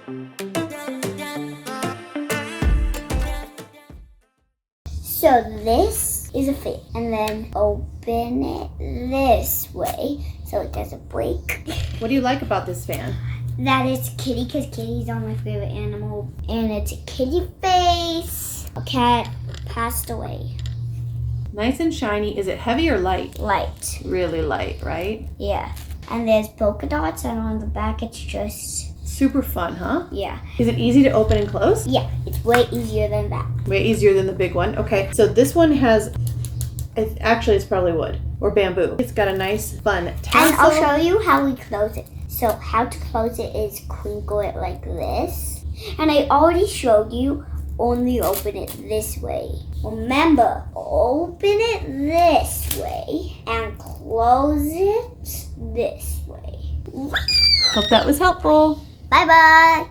So this is a fan, and then open it this way so it doesn't break. What do you like about this fan? That it's kitty, because kitties are my favorite animal, and it's a kitty face. A cat passed away. Nice and shiny. Is it heavy or light? Light. Really light, right? Yeah. And there's polka dots, and on the back it's just... Super fun, huh? Yeah. Is it easy to open and close? Yeah, it's way easier than that. Way easier than the big one. Okay, so this one has, it's probably wood or bamboo. It's got a nice, fun tassel. And I'll show you how we close it. So how to close it is crinkle it like this. And I already showed you, only open it this way. Remember, open it this way and close it this way. Hope that was helpful. Bye-bye.